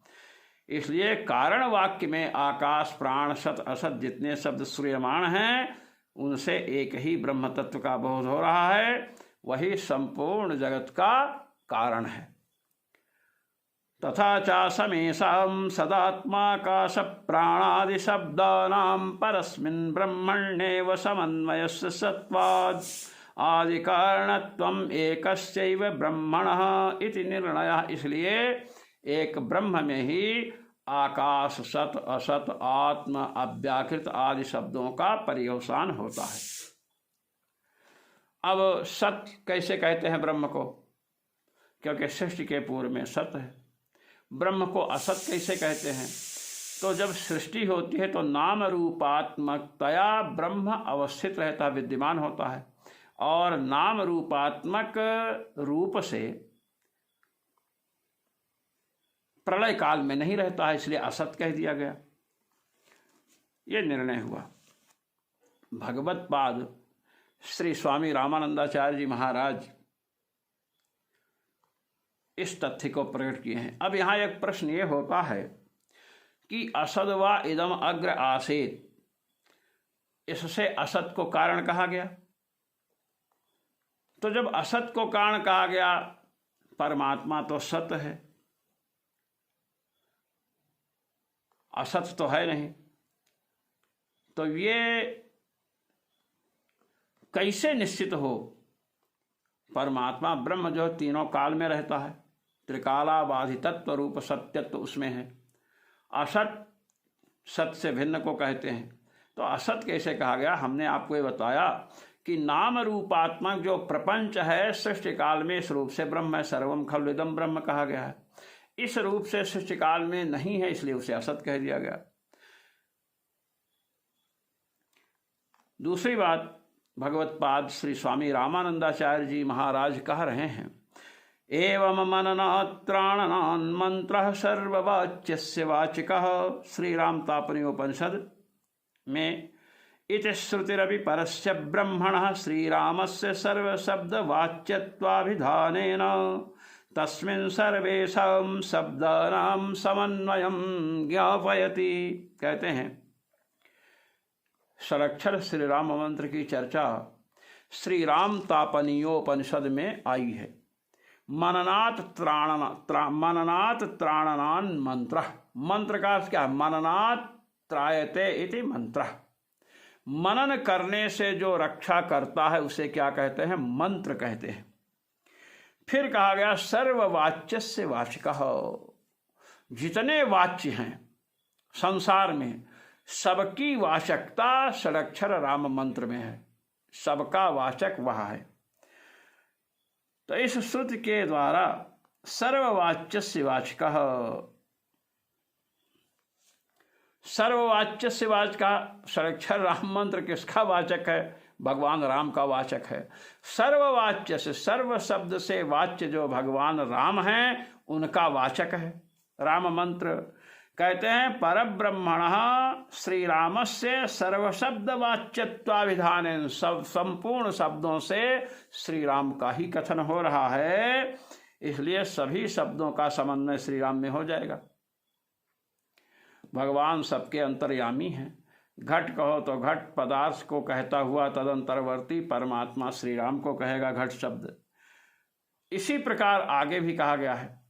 इसलिए कारण वाक्य में आकाश प्राण सत असत जितने शब्द श्रूयमाण हैं उनसे एक ही ब्रह्म तत्व का बोध हो रहा है, वही संपूर्ण जगत का कारण है। तथा च समेषां सदात्माकाश प्राणादि शब्दानां परस्मिन् ब्रह्मण्येव समन्वयस्य सत्वात् आदि कारणत्वम् एकस्यैव ब्रह्मणः इति निर्णयः। इसलिए एक ब्रह्म में ही आकाश सत असत आत्म अव्याकृत आदि शब्दों का पर्यवसान होता है। अब सत कैसे कहते हैं ब्रह्म को? क्योंकि सृष्टि के पूर्व में सत है। ब्रह्म को असत कैसे कहते हैं? तो जब सृष्टि होती है तो नाम रूपात्मकतया ब्रह्म अवस्थित रहता, विद्यमान होता है, और नाम रूपात्मक रूप से प्रलय काल में नहीं रहता है, इसलिए असत कह दिया गया। ये निर्णय हुआ। भगवत पाद श्री स्वामी रामानंदाचार्य जी महाराज इस तथ्य को प्रकट किए हैं। अब यहाँ एक प्रश्न ये होता है कि असद व इदम अग्र आसीत, इससे असत को कारण कहा गया। तो जब असत को कारण कहा गया, परमात्मा तो सत है, असत तो है नहीं, तो ये कैसे निश्चित हो? परमात्मा ब्रह्म जो तीनों काल में रहता है, त्रिकालाबाधितत्व रूप सत्यत्व उसमें है। असत सत से भिन्न को कहते हैं, तो असत कैसे कहा गया? हमने आपको ये बताया कि नाम रूपात्मक जो प्रपंच है सृष्टि काल में इस रूप से ब्रह्म है, सर्वम खलु इदं ब्रह्म कहा गया है। इस रूप से सृष्टि काल में नहीं है, इसलिए उसे असत कह दिया गया। दूसरी बात, भगवत पाद श्री स्वामी रामानंदाचार्य जी महाराज कह रहे हैं, एवं मननात् त्राणनान् मंत्रः सर्ववाच्यस्य वाचिकः। श्री राम तापनीयोपनिषद में इति श्रुतिरपि परस्य ब्रह्मणः श्रीरामस्य सर्वशब्दवाच्यत्वाभिधानेन तस्मिन् सर्वेषां शब्दानां समन्वयं ज्ञापयति। कहते हैं षडक्षर श्री राम मंत्र की चर्चा श्री राम तापनीयोपनिषद में आई है। मननात् त्राणनान् मंत्र, मंत्र का अर्थ क्या है? मननात् त्रायते इति मंत्र, मनन करने से जो रक्षा करता है उसे क्या कहते हैं? मंत्र कहते हैं। फिर कहा गया सर्ववाच्यस्य वाचिकः, जितने वाच्य हैं संसार में सबकी वाचकता षडक्षर राम मंत्र में है, सबका वाचक वह है। तो इस श्रुति के द्वारा सर्ववाच्यस्य वाचकः, सर्ववाच्यस्य वाचकः, षडक्षर राम मंत्र किसका वाचक है? भगवान राम का वाचक है। सर्ववाच्य से, सर्व शब्द से वाच्य जो भगवान राम हैं उनका वाचक है राम मंत्र। कहते हैं परब्रह्मणः श्री रामस्य सर्वशब्द वाच्यत्वाभिधानेन, सब संपूर्ण शब्दों से श्री राम का ही कथन हो रहा है, इसलिए सभी शब्दों का समन्वय श्री राम में हो जाएगा। भगवान सबके अंतर्यामी हैं। घट कहो तो घट पदार्थ को कहता हुआ तदंतरवर्ती परमात्मा श्री राम को कहेगा घट शब्द। इसी प्रकार आगे भी कहा गया है,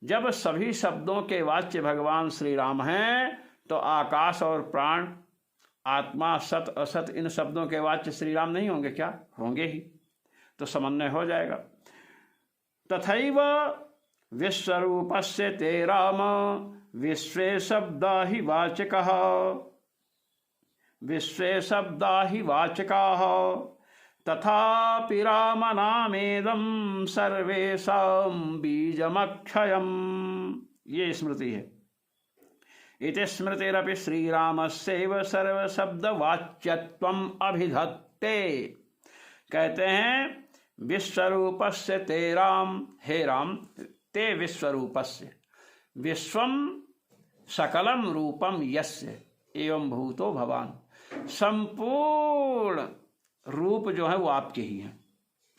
जब सभी शब्दों के वाच्य भगवान श्री राम हैं तो आकाश और प्राण, आत्मा, सत असत, इन शब्दों के वाच्य श्री राम नहीं होंगे क्या? होंगे ही, तो समन्वय हो जाएगा। तथैव विश्वरूपस्य ते राम विश्वे शब्दा ही वाचकः, विश्वे शब्दा ही वाचकाः तथापि राम नामेदं सर्वेषां बीजमक्षयम्। ये स्मृति है। इति स्मृतिरपि श्रीरामस्यैव सर्वशब्दवाच्यत्वम् अभिधत्ते। कहते हैं विश्वरूपस्य ते राम, हे राम, ते विश्वरूपस्य, विश्वम सकलम रूपम यस्य एवं भूतो भवान। संपूर्ण रूप जो है वो आपके ही हैं,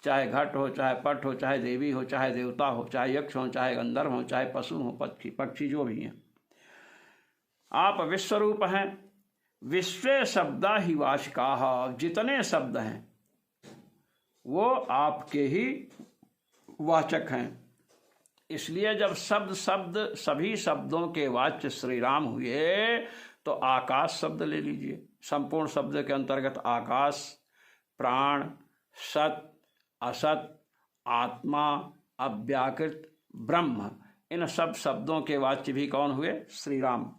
चाहे घट हो, चाहे पट हो, चाहे देवी हो, चाहे देवता हो, चाहे यक्ष हो, चाहे गंधर्व हो, चाहे पशु हो, पक्षी जो भी हैं, आप विश्वरूप हैं। विश्वे शब्दा ही वाचकाः, जितने शब्द हैं वो आपके ही वाचक हैं। इसलिए जब सभी शब्दों के वाच्य श्री राम हुए तो आकाश शब्द ले लीजिए। संपूर्ण शब्द के अंतर्गत आकाश, प्राण, सत, असत, आत्मा, अव्याकृत, ब्रह्म, इन सब शब्दों के वाच्य भी कौन हुए? श्री राम।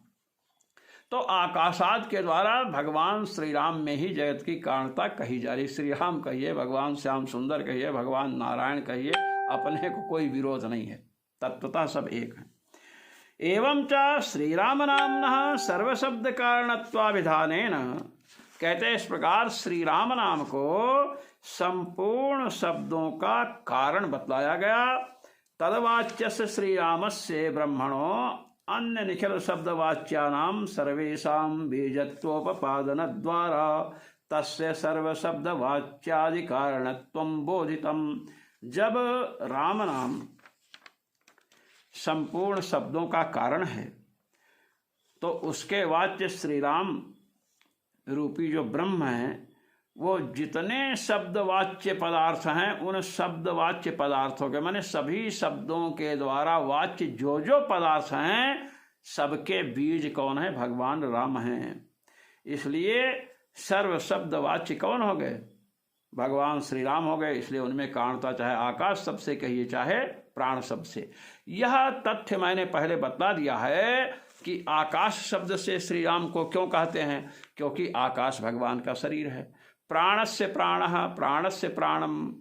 तो आकाशाद के द्वारा भगवान श्री राम में ही जगत की कारणता कही जा रही। श्री राम कहिए, भगवान श्याम सुंदर कहिए, भगवान नारायण कहिए, अपने को कोई विरोध नहीं है, तत्वतः सब एक है। एवं च श्री राम नामनः सर्व शब्द कारणत्वाभिधानेन, कहते हैं इस प्रकार श्री राम नाम को संपूर्ण शब्दों का कारण बतलाया गया। तदवाच्यस्य श्री रामस्य ब्रह्मणो अन्य निखिल शब्दवाच्यानां सर्वेषां बीजत्वोपपादन द्वारा तस्य सर्व शब्दवाच्यादि कारणत्वं बोधितम्। जब राम नाम संपूर्ण शब्दों का कारण है तो उसके वाच्य श्री राम रूपी जो ब्रह्म है वो जितने शब्दवाच्य पदार्थ हैं उन शब्दवाच्य पदार्थों के, माने सभी शब्दों के द्वारा वाच्य जो जो पदार्थ हैं सबके बीज कौन है? भगवान राम हैं। इसलिए सर्व शब्दवाच्य कौन हो गए? भगवान श्री राम हो गए। इसलिए उनमें कारणता चाहे आकाश शब्द से कहिए चाहे प्राण शब्द से। यह तथ्य मैंने पहले बता दिया है कि आकाश शब्द से श्री राम को क्यों कहते हैं, क्योंकि आकाश भगवान का शरीर है। प्राणस्य प्राणः, प्राणस्य प्राणम,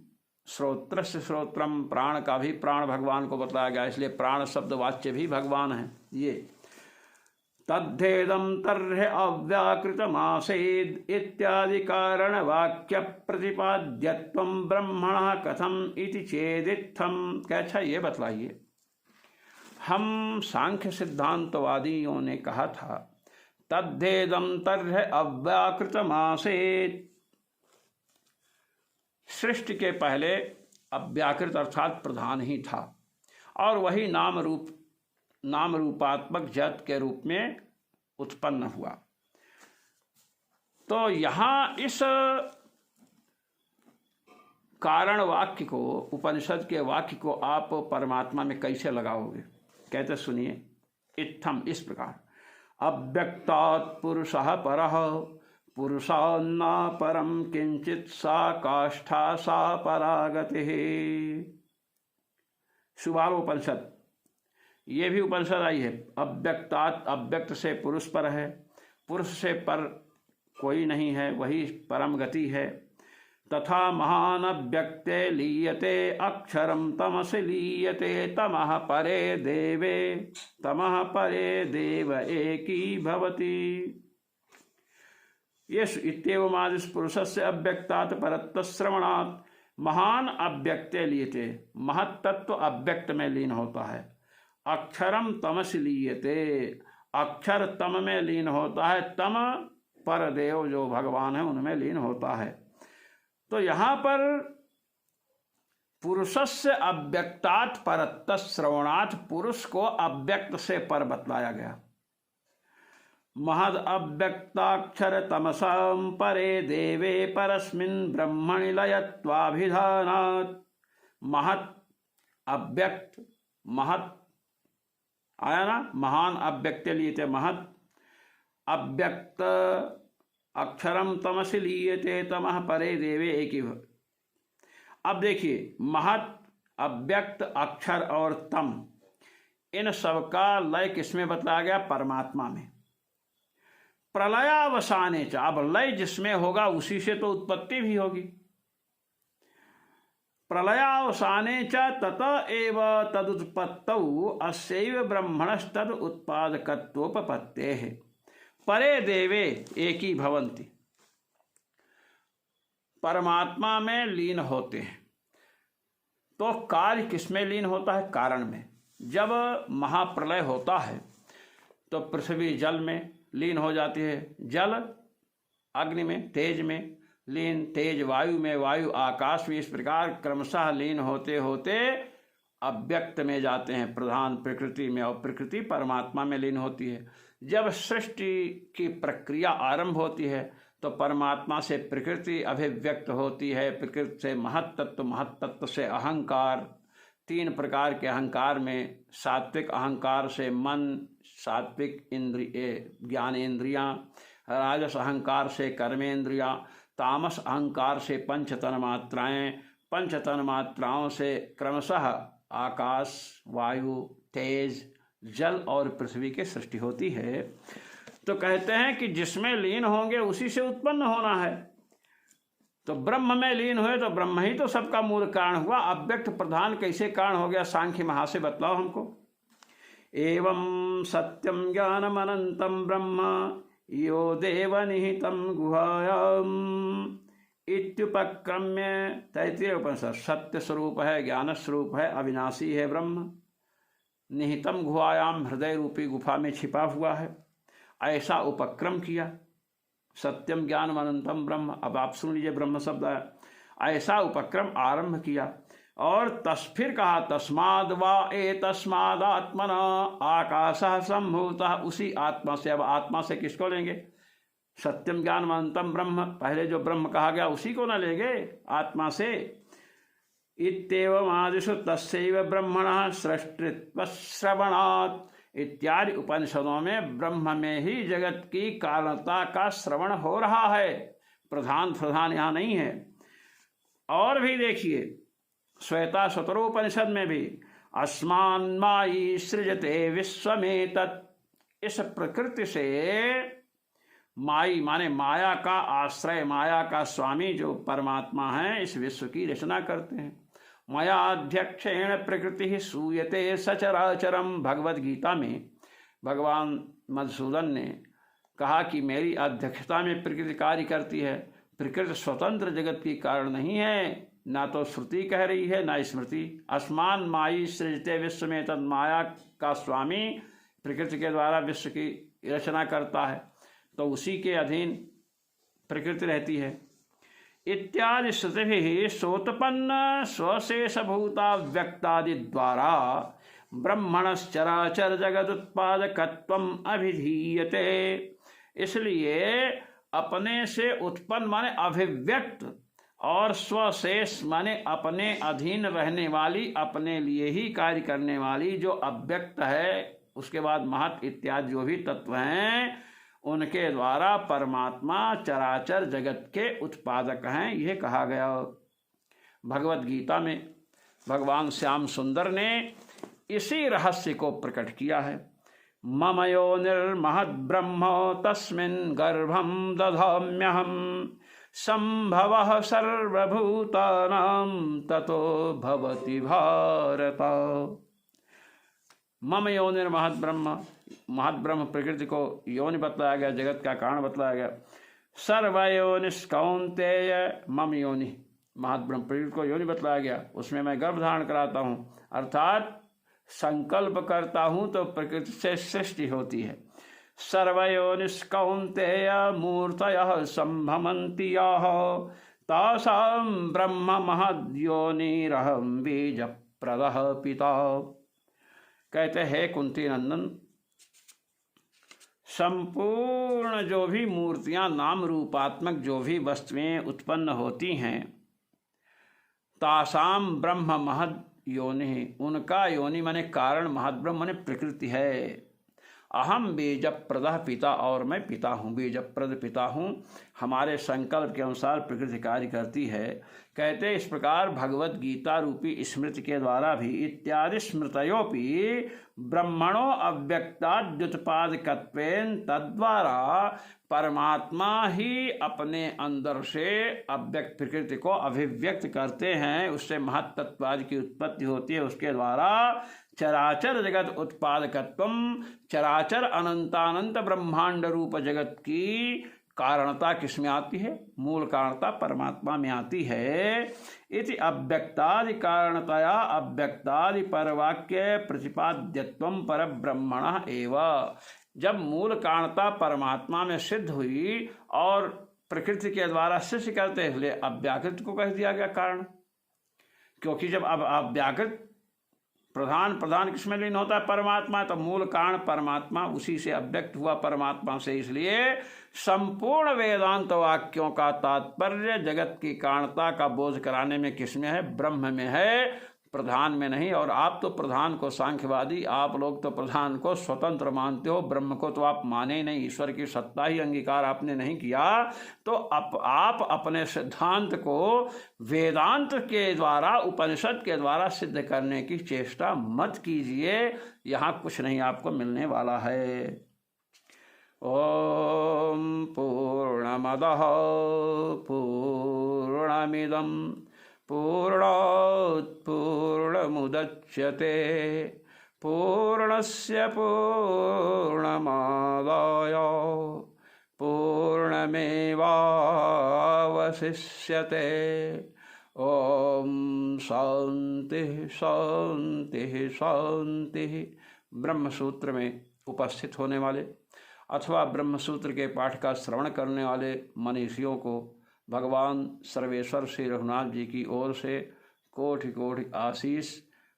श्रोत्रस्य श्रोत्रम, प्राण का भी प्राण भगवान को बताया गया, इसलिए प्राण शब्द वाच्य भी भगवान है। ये तद्धेदम तर्हि अव्याकृतमासेद इत्यादि कारण वाक्य प्रतिपाद्यत्वं ब्रह्मणः कथम इति चेदित्थम। अच्छा ये बतलाइए, हम सांख्य सिद्धांतवादियों ने कहा था तद्धेदम तर्हि अव्याकृतमासेद, सृष्टि के पहले अव्याकृत अर्थात प्रधान ही था और वही नाम रूपात्मक जगत के रूप में उत्पन्न हुआ। तो यहाँ इस कारण वाक्य को, उपनिषद के वाक्य को आप परमात्मा में कैसे लगाओगे? कहते सुनिए, इत्थम, इस प्रकार, अव्यक्तात् पुरुषः परः पुरुषान्ना परम किंचित सा काष्ठा सा परागतिः। शुभारोपनिषद, ये भी उपनिषद आई है। अव्यक्तात्, अव्यक्त से पुरुष पर है, पुरुष से पर कोई नहीं है, वही परम गति है। तथा महान अव्यक्ते लीयते अक्षरम तमसि लीयते तमः परे देवे, तमः परे देव एकी भवति। यश इत्येवमादिश पुरुषस्य अव्यक्तात् परत्व श्रवणात् महान अव्यक्ते लीयते, महत्तत्व अव्यक्त में लीन होता है। अक्षरम तमसि लीयते, अक्षर तम में लीन होता है, तम पर देव जो भगवान है उनमें लीन होता है। तो यहाँ पर पुरुषस्य अव्यक्तात् परत्व श्रवणात्, पुरुष को अव्यक्त से पर बतलाया गया। महद अव्यक्ताक्षर तमसं परे देवे परस्मिन् ब्रह्मणि लयत्वाभिधानात्। महत् अव्यक्त, महत् आया ना, महान अव्यक्त लीयते, महत् अव्यक्त अक्षरम तमसि लीयते तमः परे देवे एक ही। अब देखिए, महत्, अव्यक्त, अक्षर और तम, इन सब का लय किसमें बताया गया? परमात्मा में। प्रलयावसाने च, अब लय जिसमें होगा उसी से तो उत्पत्ति भी होगी। प्रलयावसाने च तत एव तदुत्पत्तौ अस्यैव ब्रह्मणस्तद उत्पादकत्वोपपत्तेः परे देवे एकी भवन्ति। परमात्मा में लीन होते हैं। तो कार्य किसमें लीन होता है? कारण में। जब महाप्रलय होता है तो पृथ्वी जल में लीन हो जाती है, जल अग्नि में, तेज में लीन, तेज वायु में, वायु आकाश में, इस प्रकार क्रमशः लीन होते होते अव्यक्त में जाते हैं, प्रधान प्रकृति में, और प्रकृति परमात्मा में लीन होती है। जब सृष्टि की प्रक्रिया आरंभ होती है तो परमात्मा से प्रकृति अभिव्यक्त होती है, प्रकृति से महत्तत्व, महत्तत्व से अहंकार, तीन प्रकार के अहंकार में सात्विक अहंकार से मन, सात्विक इंद्रिय ज्ञान इंद्रियां, राजस अहंकार से कर्मेंद्रियां, तामस अहंकार से पंच तन्मात्राएं, पंच तन्मात्राओं से क्रमशः आकाश, वायु, तेज, जल और पृथ्वी की सृष्टि होती है। तो कहते हैं कि जिसमें लीन होंगे उसी से उत्पन्न होना है। तो ब्रह्म में लीन हुए तो ब्रह्म ही तो सबका मूल कारण हुआ, अव्यक्त प्रधान कैसे कारण हो गया? सांख्य महा से बतलाओ हमको। एवं सत्यम ज्ञानम अनंतम ब्रह्म यो देव निहितम गुहायाम इत्युपक्रम्य। तैत्तिरीय उपनिषद। सत्य स्वरूप है, ज्ञान स्वरूप है, अविनाशी है ब्रह्म, निहितम गुहायाम, हृदय रूपी गुफा में छिपा हुआ है। ऐसा उपक्रम किया, सत्यम ज्ञानम अनंतम ब्रह्म। अब आप सुन लीजिए, ब्रह्म शब्द है। ऐसा उपक्रम आरंभ किया और फिर कहा तस्माद वा ए तस्मादात्मना आकाशः सम्भूतः। उसी आत्मा से, अब आत्मा से किसको लेंगे? सत्यम ज्ञानम अनंतम ब्रह्म, पहले जो ब्रह्म कहा गया उसी को न लेंगे, आत्मा से। इत्येवम् आदिषु तस्यैव ब्रह्मणः सृष्टित्व श्रवणात् इत्यादि उपनिषदों में ब्रह्म में ही जगत की कारणता का श्रवण हो रहा है, प्रधान यहाँ नहीं है। और भी देखिए, श्वेता शतरोपनिषद में भी अस्मान् मायि सृजते विश्वमेतत्, इस प्रकृति से, माई माने माया का आश्रय, माया का स्वामी जो परमात्मा है, इस विश्व की रचना करते हैं। मयाध्यक्षेण प्रकृति सूयते सचराचरम। भगवद गीता में भगवान मधुसूदन ने कहा कि मेरी अध्यक्षता में प्रकृति कार्य करती है। प्रकृति स्वतंत्र जगत की कारण नहीं है, ना तो श्रुति कह रही है ना स्मृति। अस्मान माई सृजते विश्व में, तद माया का स्वामी प्रकृति के द्वारा विश्व की रचना करता है, तो उसी के अधीन प्रकृति रहती है। इत्यादि श्रुतिभिः सोत्पन्न स्वशेषभूता व्यक्तादि द्वारा ब्रह्मणश्चराचर जगत उत्पादकत्वम अभिधीयते। इसलिए अपने से उत्पन्न माने अभिव्यक्त, और स्वशेष माने अपने अधीन रहने वाली, अपने लिए ही कार्य करने वाली जो अव्यक्त है, उसके बाद महत इत्यादि जो भी तत्व हैं, उनके द्वारा परमात्मा चराचर जगत के उत्पादक हैं, यह कहा गया। भगवद गीता में भगवान श्याम सुंदर ने इसी रहस्य को प्रकट किया है। मम योनिर्महद् ब्रह्म तस्मिन् गर्भं दधाम्यहं संभवः सर्वभूतानां ततो भवति भारत। मम योनिर्महद् ब्रह्म, महद् ब्रह्म प्रकृति को योनि बतलाया गया, जगत का कारण बतलाया गया। सर्वयोनिस् कौन्तेय मम योनि, महद् ब्रह्म प्रकृति को योनि बतलाया गया, उसमें मैं गर्भ धारण कराता हूँ, अर्थात संकल्प करता हूँ तो प्रकृति से सृष्टि होती है। सर्वयोनिस् कौन्तेय मूर्तयः सम्भवन्ति याः तासां ब्रह्म महद् योनिरहं बीजप्रदः पिता। कहते हैं कुंती नंदन, संपूर्ण जो भी मूर्तियां, नाम रूपात्मक जो भी वस्तुएं उत्पन्न होती हैं, तासाम ब्रह्म महद योनि, उनका योनि माने कारण, महद ब्रह्म माने प्रकृति है। अहम बीजप्रदः पिता, और मैं पिता हूँ, बीजप्रद पिता हूँ। हमारे संकल्प के अनुसार प्रकृति कार्य करती है। कहते इस प्रकार भगवत गीता रूपी स्मृति के द्वारा भी इत्यादि स्मृतयोपि ब्रह्मणो अव्यक्ताद्युत्पादकत्वेन, तद्वारा परमात्मा ही अपने अंदर से अव्यक्त प्रकृति को अभिव्यक्त करते हैं, उससे महत्तत्वादि की उत्पत्ति होती है, उसके द्वारा चराचर जगत उत्पादकत्वम, चराचर अनंतानंत ब्रह्मांड रूप जगत की कारणता किस में आती है? मूल कारणता परमात्मा में आती है। इति अव्यक्तादि कारणतया अव्यक्तादि परवाक्य प्रतिपाद्यत्वं परब्रह्मणः एव। जब मूल कारणता परमात्मा में सिद्ध हुई और प्रकृति के द्वारा सिद्ध करते हुए अव्याकृत को कह दिया गया कारण, क्योंकि जब अब अव्याकृत प्रधान किसमें लीन होता है? परमात्मा। तो मूल कारण परमात्मा, उसी से अव्यक्त हुआ परमात्मा से। इसलिए संपूर्ण वेदांत वाक्यों का तात्पर्य जगत की कारणता का बोध कराने में किसमें है? ब्रह्म में है, प्रधान में नहीं। और आप तो प्रधान को सांख्यवादी, आप लोग तो प्रधान को स्वतंत्र मानते हो, ब्रह्म को तो आप माने ही नहीं, ईश्वर की सत्ता ही अंगीकार आपने नहीं किया। तो आप अपने सिद्धांत को वेदांत के द्वारा, उपनिषद के द्वारा सिद्ध करने की चेष्टा मत कीजिए, यहाँ कुछ नहीं आपको मिलने वाला है। ओम पूर्णमदः पूर्णमिदं पूर्णात् पूर्णमुदच्यते पूर्णस्य पूर्णमादाय पूर्णमेवावशिष्यते। ओम शांति शांति शांति। ब्रह्मसूत्र में उपस्थित होने वाले अथवा ब्रह्मसूत्र के पाठ का श्रवण करने वाले मनीषियों को भगवान सर्वेश्वर श्री रघुनाथ जी की ओर से कोटि कोटि आशीष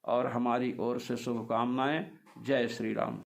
और हमारी ओर से शुभकामनाएं। जय श्री राम।